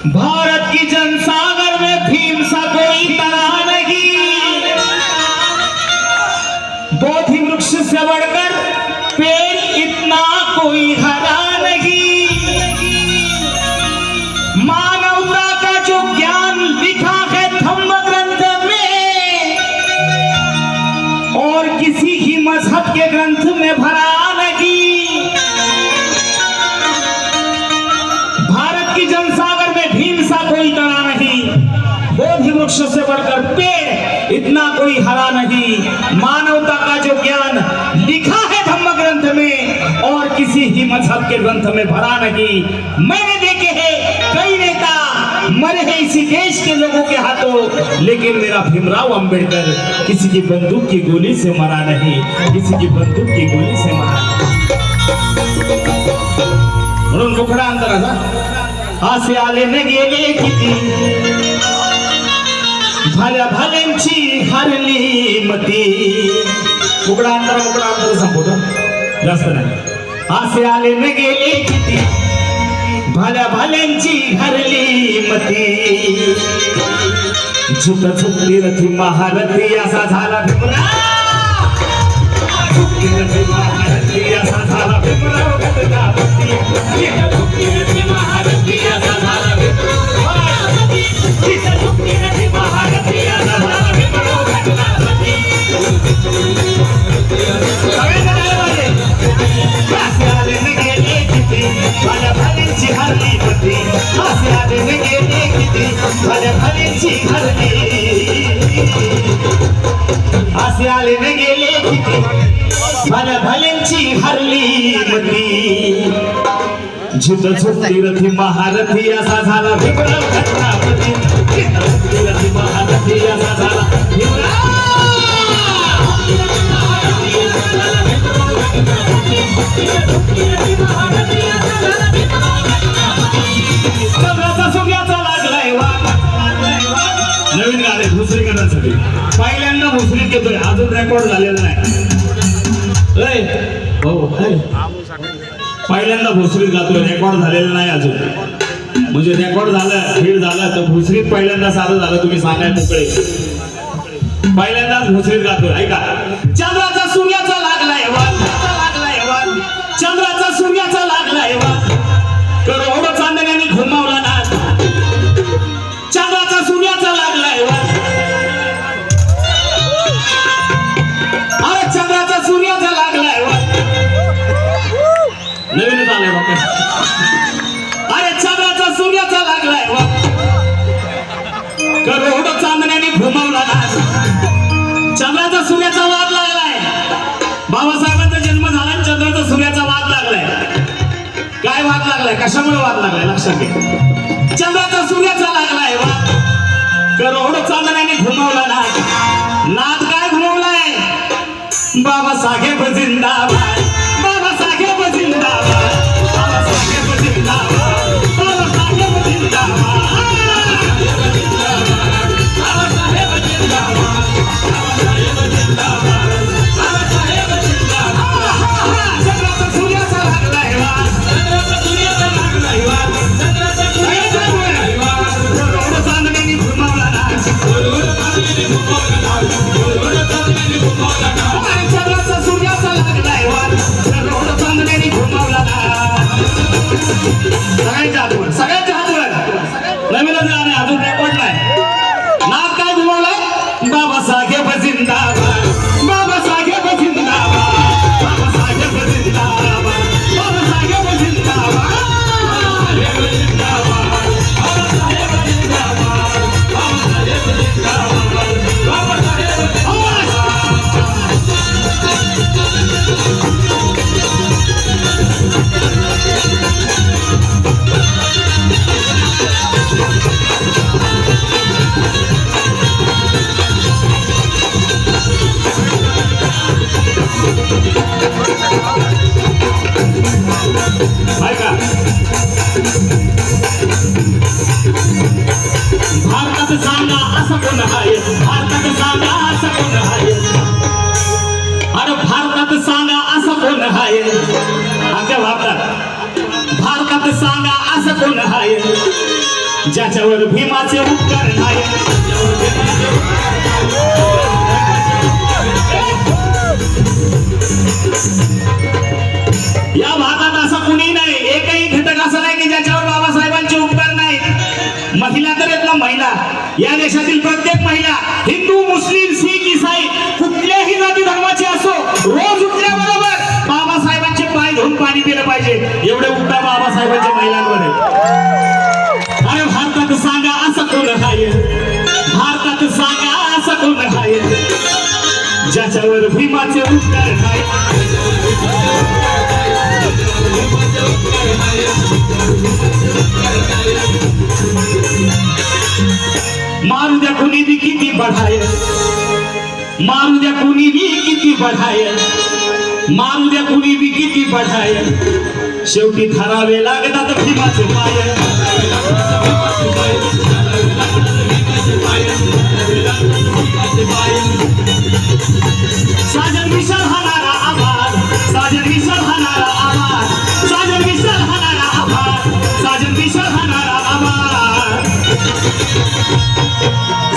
भारत की जनसागर में भीम सा कोई तरा नहीं, बोधि वृक्ष से बढ़कर पेड़ इतना कोई हरा नहीं। मानवता का जो ज्ञान लिखा है धम्म ग्रंथ में और किसी ही मजहब के ग्रंथ में भरा नहीं। भारत की जनसागर में भीम सा कोई तरा नहीं, बोधि वृक्ष से बढ़कर पेड़ इतना कोई हरा नहीं। मानवता का जो ज्ञान लिखा है धम्म ग्रंथ में और किसी ही मजहब के ग्रंथ में भरा नहीं। मैंने देखे हैं कई नेता मरे हैं इसी देश के लोगों के हाथों, लेकिन मेरा भीमराव अंबेडकर किसी की बंदूक की गोली से मरा नहीं, किसी की बंदूक की गोली से मरा नहीं। म्हणून मुखडा अंतराचा असे आले न गेले किती, भल्या भल्यांची हरली मती। मुखडा अंतर संपवतो, जास्त नाही। असे आले न गेले किती, भल्या भल्यांची हरली मती। झुक झुकली रथी महारथी असा झाला भीमराव, झुकली रथी महारथी असा झाला भीमराव गतगावती। झुकली रथी महारथी असा झाला भीमराव, झुकली रथी महारथी असा झाला भीमराव गतगावती। असे आले न गेले किती, भल्या भल्यांची हरली मती। असे आले न गेले किती, भल्या भल्यांची हरली। असे आले न गेले किती, भल्या भल्यांची हरली मती। झुक झुकली रथी महारथी असा झाला भीमराव गतगावती। झुकली रथी महारथी असा झाला भीमराव। चंद्राचा सूर्याचा लागलाय वाट, नवीन गाणे भोसरी करण्यासाठी पहिल्यांदा भोसरीत घेतोय, अजून रेकॉर्ड झालेला नाही। पहिल्यांदा भोसरीत गातोय, रेकॉर्ड झालेलं नाही अजून। म्हणजे रेकॉर्ड झालं, हिट झालं तर भोसरीत पहिल्यांदा साधं झालं, तुम्ही सांगाय मोकळे। पहिल्यांदाच भोसरीत गातोय, ऐका। चंद्राचा सूर्याचा लागलाय वाट, चंद्राचा सूर्याचा लागलाय वाट, करोडो चांदण्याने घुमावला नाच। चंद्राचा सूर्याचा लागलाय वाट, अरे चंद्राचा सूर्याचा लागलाय वाट। नवीनच आलंय बाबा, अरे चंद्राचा सूर्याचा लागलाय वाट, करोडो चांदण्याने घुमावला नाच। चंद्राचा सूर्याचा वाद लागलाय, बाबासाहेबांचा जन्म झाला, चंद्राचा सूर्याचा वाद लागलाय। काय वाद लागलाय, कशामुळे वाद लागलाय लक्षात घ्या। चंद्राचा सूर्याचा लागलाय वाद, करोडो चांदण्याने घुमवला नाद। नाद काय घुमवलाय, बाबासाहेब जिंदाबाद, बाबासाहेब जिंदाबाद, बाबासाहेब जिंदाबाद, बाबासाहेब जिंदाबाद, बाबासाहेब जिंदाबाद, बाबासाहेब जिंदाबाद, बाबासाहेब जिंदाबाद। चंद्राचा सूर्याचा लागलाय वाद, चंद्राचा सूर्याचा लागलाय वाद, चंद्राचा सूर्याचा लागलाय वाद, करोडो चांदण्याने घुमवला नाच, करोडो चांदण्याने घुमवला नाच, करोडो चांदण्याने घुमवला नाच। चंद्राचा सूर्याचा लागलाय वाद, करोडो चांदण्याने घुमवला नाच। ज्याच्यावर भीमाचे उपकार नाही. या भागात असा कुणी नाही, एकही घटक असा नाही की ज्याच्यावर बाबासाहेबांचे उपकार नाही. महिला तर आहेत ना, महिला या देशातील प्रत्येक महिला, हिंदू मुस्लिम शीख ईसाई कुठल्याही जाती धर्माची असो, रोज उठल्याबरोबर बाबासाहेबांचे पाय धुवून पाणी पिलं पाहिजे. एवढे उपकार बाबासाहेबांच्या महिलांवर आहे. अरे भारतात सांगा असं कोण आहे, भारतात सांगा असं कोण आहे ज्याच्यावर भीमाचे उपकार नाही. मारू द्या कुणी बी किती बढाय, मारू द्या कुणी बी किती बढाय, मारू द्या कुणी बी किती बढाय, शेवटी धरावे लागतात भीमाचे पाय. साजन विशाल हाणारा आवाज, साजन विशाल हाणारा आवाज, साजन विशाल हाणारा आवाज, साजन विशाल हाणारा आवाज,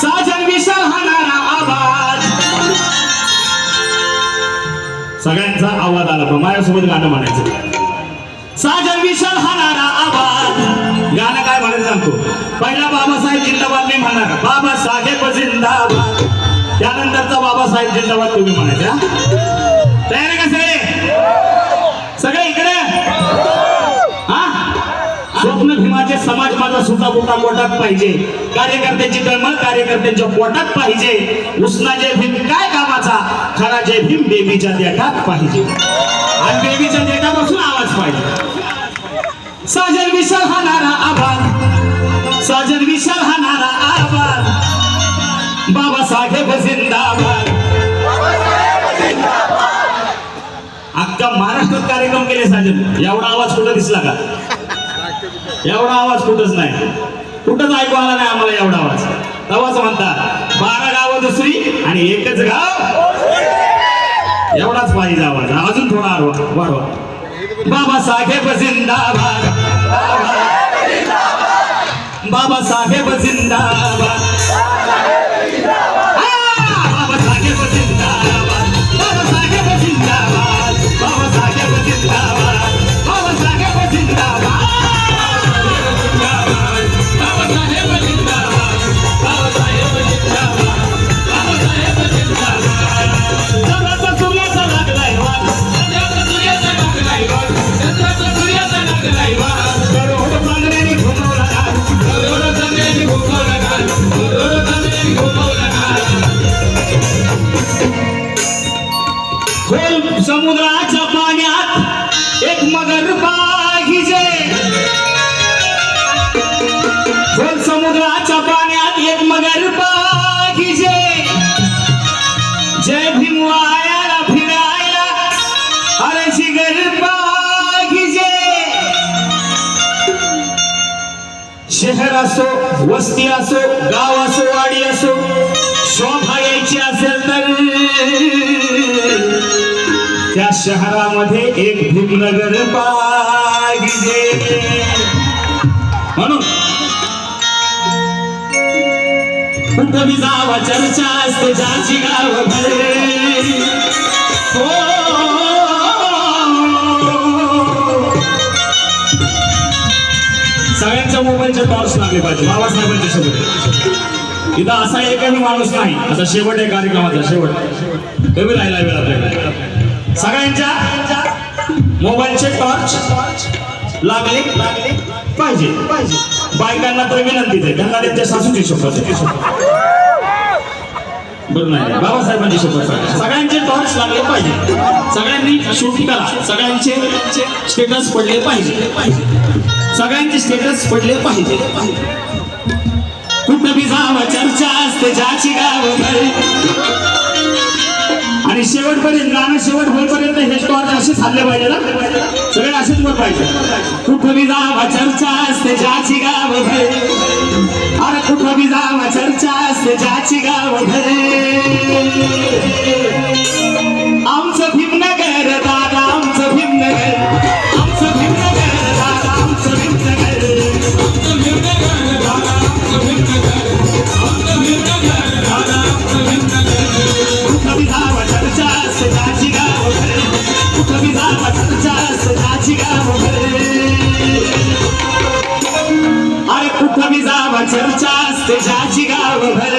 साजन विशाल हाणारा आवाज. सगळ्यांचा आवाज आला पण माझ्यासोबत गाणं म्हणायचं. साजन विशाल हाणारा आवाज. गाणं काय म्हणायचं सांगतो. पहिला बाबासाहेब जिंदाबाद मी म्हणणार, बाबासाहेब जिंदाबाद. त्यानंतरचा बाबासाहेब जिंदाबाद तुम्ही म्हणायचा. तयार आहे का सगळे? सगळे इकडे हा. स्वप्न भीमाचे समाज माझा सुद्धा मोठा पोटात पाहिजे, कार्यकर्त्यांची तळमळ कार्यकर्त्यांच्या पोटात पाहिजे. उसना जय भीम काय कामाचा, खरा जय भीम बेबीच्या देठात पाहिजे, आणि बेबीच्या देठापासून आवाज पाहिजे. साजन विशाल हाणारा आवाज, साजन विशाल हाणारा आवाज, बाबासाहेब जिंदाबाद. अख्खा महाराष्ट्रात कार्यक्रम केले साजन. एवढा आवाज कुठं दिसला का? एवढा आवाज कुठंच नाही, कुठंच ऐकू आला नाही आम्हाला एवढा आवाज. तेव्हाच म्हणतात 12 गावं दुसरी आणि एकच गाव. एवढाच पाहिजे आवाज. अजून थोडा वाढवा. बाबासाहेब जिंदाबाद, बाबासाहेब जिंदाबाद, बाबासाहेब जिंदाबाद, बाबासाहेब जिंदाबाद, बाबासाहेब जिंदाबाद, बाबासाहेब जिंदाबाद, बाबासाहेब जिंदाबाद, बाबासाहेब जिंदाबाद, बाबासाहेब जिंदाबाद. चंद्राचा सूर्याचा लागलाय वाद, चंद्राचा सूर्याचा लागलाय वाद, चंद्राचा सूर्याचा लागलाय वाद. करोड चांदण्याने घुमवला घाल, करोड चांदण्याने घुमवला घाल, करोड चांदण्याने घुमवला घाल. खोल समुद्राच्या पाण्यात एक मगर पाहिजे, खोल समुद्राच्या पाण्यात एक मगर पाहिजे. जय भीम वायाला फिरायला अरे जिगर पाहिजे. शहर असो वस्ती असो गाव असो वाडी असो, शोभा यायची असेल तर त्या शहरामध्ये एक भीमनगर पाहिजे. म्हणून कुठं बी जावा चर्चा असते ज्याची गाव भरे. सगळ्यांच्या मोबाईलचे टॉर्च लागले पाहिजे बाबासाहेबांच्या सोबत. इथं असा एकही माणूस नाही. आता शेवट आहे कार्यक्रमाचा, शेवट कमी राहिला वेळ आपल्याकडे. सगळ्यांच्या मोबाईलचे टॉर्च लागले पाहिजे. बायकांना तर विनंतीच आहे, त्यांना त्यांच्या सासूची शपथ बरं नाही, बाबासाहेबांची शपथ. सगळ्यांचे टॉर्च लागले पाहिजे, सगळ्यांनी शूटिंग करा, सगळ्यांचे स्टेटस पडले पाहिजे, सगळ्यांचे स्टेटस पडले पाहिजे. कुठं बी जावा चर्चा असते ज्याची गाव भरे. आणि शेवटपर्यंत गाणं शेवट होईपर्यंत हे टॉर्च असेच हल्ले पाहिजे ना, सगळे असेच वर पाहिजे. कुठं बी जावा चर्चा असते ज्याची गाव भरे, अरे कुठं बी जावा चर्चा असते ज्याची गाव भरे. आमचं भीमनगर दादा, आमचं भीमनगर, आमचं भीमनगर दादा, आमचं भीमनगर, आमचं भीमनगर दादा. तेजाची गावभर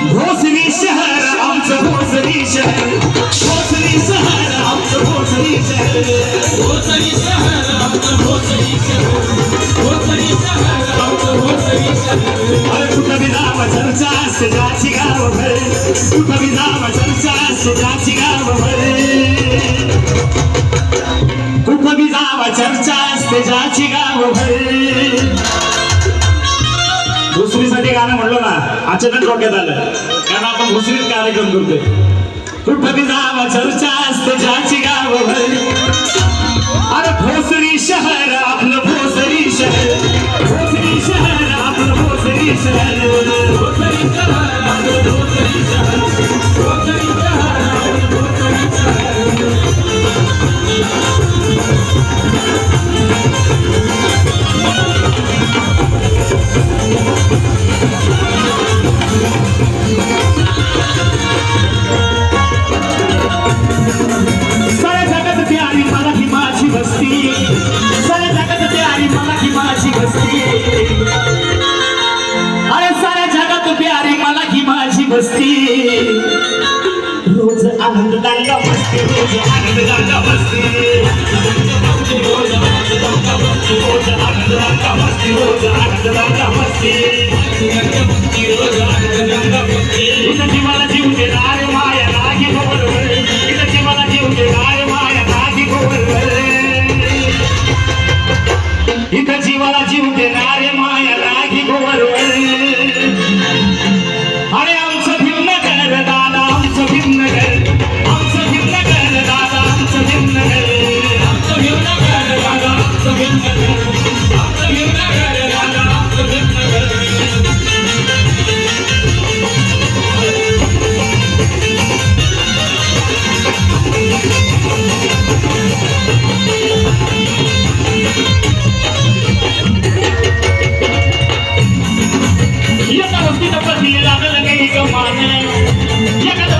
भोसरी शहर आमचं भोसरी शहर भोसरी शहर आमचं भोसरी शहर भोसरी शहर आमचं भोसरी शहर भोसरी शहर आमचं भोसरी शहर अरे कुठं बी जावा चर्चा तेजाची गावभर कुठं बी जावा चर्चा तेजाची गावभर कुठं बी जावा चर्चा तेजाची गावभर भोसरीसाठी गाणं म्हणलो ना अचानक डोक्यात आलं कारण आपण भोसरीत कार्यक्रम करतोय कुठं बी जावा चर्चा असते ज्याची गावभर अरे भोसरी शहर आपलं भोसरी शहर भोसरी शहर आपलं भोसरी शहर भोसरी शहर आमचं भोसरी शहर भोसरी शहर आमचं भोसरी शहर साऱ्या जगात प्यारी मराठी माझी वस्ती साऱ्या जगात प्यारी मराठी माझी वस्ती अरे साऱ्या जगात प्यारी मराठी माझी वस्ती रोज आनंद दांडा मस्ती रोज आनंद दांडा मस्ती रोज आनंद दांडा मस्ती रोज आनंद दांडा मस्ती रोज आनंद दांडा मस्ती रोज आनंद दांडा मस्ती इथं जीवाला जीव देणार माया लागी बरोबर इथं जीवाला जीव देणार माया लागी बरोबर इथं जीवाला जीव देणारे माया लागी बरोबर अरे आमचं भीमनगर दादा आमचं भीमनगर आमचं भीमनगर दादा आमचं भीमनगर आमचं भीमनगर दादा आमचं भीमनगर आमचं भीमनगर दादा आमचं भीमनगर